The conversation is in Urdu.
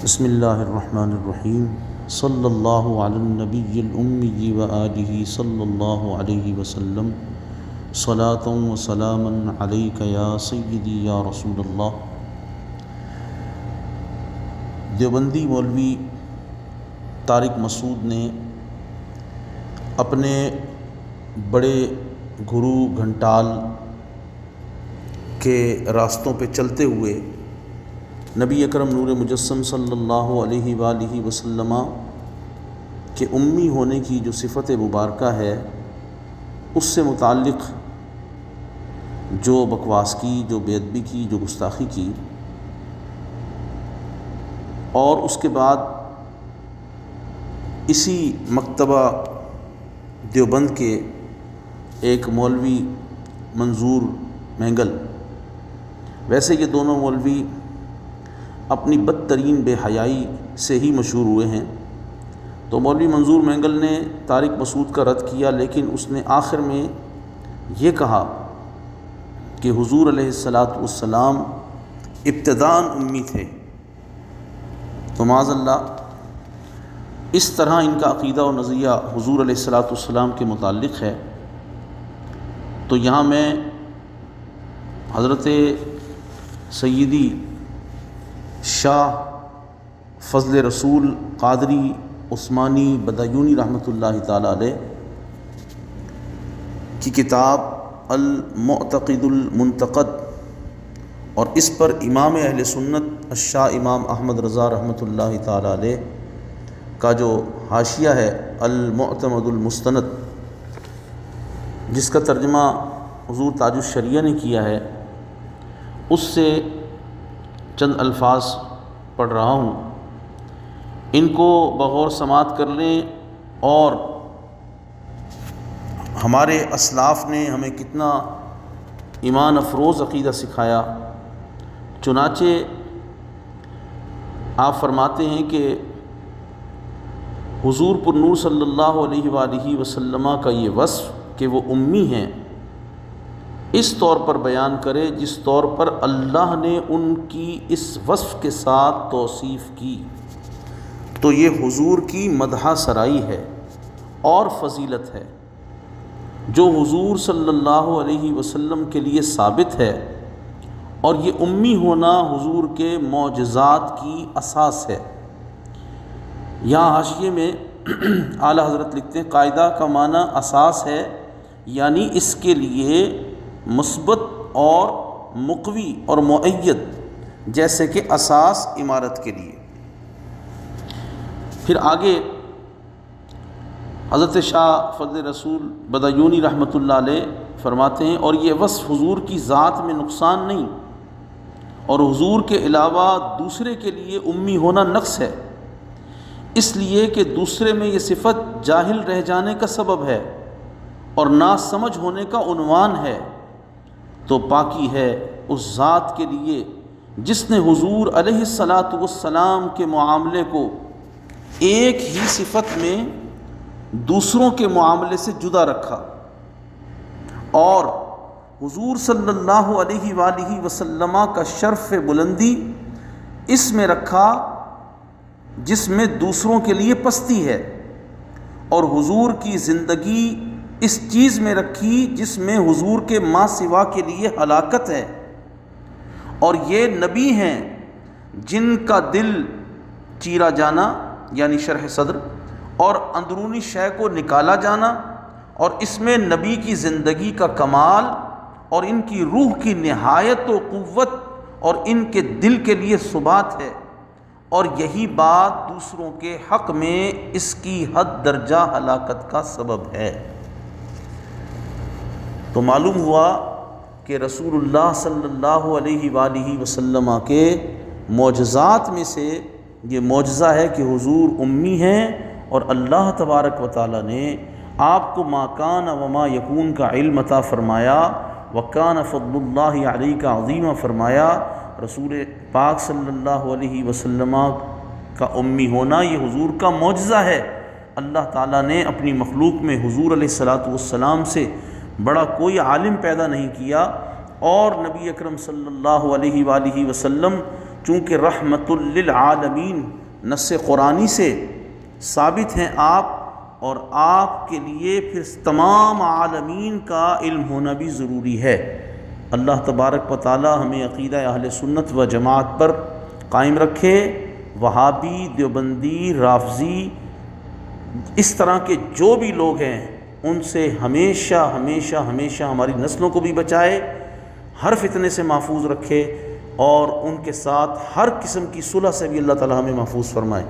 بسم اللہ الرحمن الرحیم صلی اللہ علی النبی الامی و آلہ صلی اللہ علیہ وسلم صلاۃ و سلاما علیک یا سیدی یا رسول اللہ۔ دیوبندی مولوی طارق مسعود نے اپنے بڑے گرو گھنٹال کے راستوں پہ چلتے ہوئے نبی اکرم نور مجسم صلی اللہ علیہ وآلہ وسلم کے امی ہونے کی جو صفت مبارکہ ہے اس سے متعلق جو بکواس کی، جو بے ادبی کی، جو گستاخی کی، اور اس کے بعد اسی مکتبہ دیوبند کے ایک مولوی منظور مینگل، ویسے یہ دونوں مولوی اپنی بدترین بے حیائی سے ہی مشہور ہوئے ہیں، تو مولوی منظور مینگل نے طارق مسعود کا رد کیا، لیکن اس نے آخر میں یہ کہا کہ حضور علیہ السلام ابتداءً امی تھے، تو معاذ اللہ اس طرح ان کا عقیدہ و نظریہ حضور علیہ السلام کے متعلق ہے۔ تو یہاں میں حضرت سیدی شاہ فضل رسول قادری عثمانی بدایونی رحمۃ اللہ تعالیٰ علیہ کی کتاب المعتقد المنتقد اور اس پر امام اہل سنت الشاہ امام احمد رضا رحمۃ اللہ تعالیٰ علیہ کا جو حاشیہ ہے المعتمد المستند، جس کا ترجمہ حضور تاج الشریعہ نے کیا ہے، اس سے چند الفاظ پڑھ رہا ہوں، ان کو بغور سماعت کر لیں۔ اور ہمارے اسلاف نے ہمیں کتنا ایمان افروز عقیدہ سکھایا، چنانچہ آپ فرماتے ہیں کہ حضور پر نور صلی اللہ علیہ وآلہ وسلم کا یہ وصف کہ وہ امی ہیں، اس طور پر بیان کرے جس طور پر اللہ نے ان کی اس وصف کے ساتھ توصیف کی، تو یہ حضور کی مدح سرائی ہے اور فضیلت ہے جو حضور صلی اللہ علیہ وسلم کے لیے ثابت ہے، اور یہ امی ہونا حضور کے معجزات کی اساس ہے۔ یہاں حاشیے میں اعلیٰ حضرت لکھتے ہیں قاعدہ کا معنی اساس ہے، یعنی اس کے لیے مثبت اور مقوی اور مؤید، جیسے کہ اساس عمارت کے لیے۔ پھر آگے حضرت شاہ فضل رسول بدایونی رحمۃ اللہ علیہ فرماتے ہیں، اور یہ وصف حضور کی ذات میں نقصان نہیں، اور حضور کے علاوہ دوسرے کے لیے امی ہونا نقص ہے، اس لیے کہ دوسرے میں یہ صفت جاہل رہ جانے کا سبب ہے اور ناسمجھ ہونے کا عنوان ہے، تو پاکی ہے اس ذات کے لیے جس نے حضور علیہ السلام کے معاملے کو ایک ہی صفت میں دوسروں کے معاملے سے جدا رکھا، اور حضور صلی اللہ علیہ وآلہ وسلم کا شرف بلندی اس میں رکھا جس میں دوسروں کے لیے پستی ہے، اور حضور کی زندگی اس چیز میں رکھی جس میں حضور کے ماں سوا کے لیے ہلاکت ہے، اور یہ نبی ہیں جن کا دل چیرا جانا یعنی شرح صدر اور اندرونی شے کو نکالا جانا، اور اس میں نبی کی زندگی کا کمال اور ان کی روح کی نہایت و قوت اور ان کے دل کے لیے ثبات ہے، اور یہی بات دوسروں کے حق میں اس کی حد درجہ ہلاکت کا سبب ہے۔ تو معلوم ہوا کہ رسول اللہ صلی اللہ علیہ وآلہ وسلم کے معجزات میں سے یہ معجزہ ہے کہ حضور امی ہیں، اور اللہ تبارک و تعالی نے آپ کو ما کان و ما یکون کا علم عطا فرمایا، وکان فضل اللہ علیہ کا عظیمہ فرمایا۔ رسول پاک صلی اللہ علیہ وسلم کا امی ہونا یہ حضور کا معجزہ ہے۔ اللہ تعالیٰ نے اپنی مخلوق میں حضور علیہ السلام سے بڑا کوئی عالم پیدا نہیں کیا، اور نبی اکرم صلی اللہ علیہ وآلہ وسلم چونکہ رحمت للعالمین نص قرآنی سے ثابت ہیں آپ، اور آپ کے لیے پھر تمام عالمین کا علم ہونا بھی ضروری ہے۔ اللہ تبارک و تعالی ہمیں عقیدہ اہل سنت و جماعت پر قائم رکھے۔ وہابی، دیوبندی، رافضی، اس طرح کے جو بھی لوگ ہیں ان سے ہمیشہ ہمیشہ ہمیشہ ہماری نسلوں کو بھی بچائے، ہر فتنے سے محفوظ رکھے، اور ان کے ساتھ ہر قسم کی صلح سے بھی اللہ تعالی ہمیں محفوظ فرمائے۔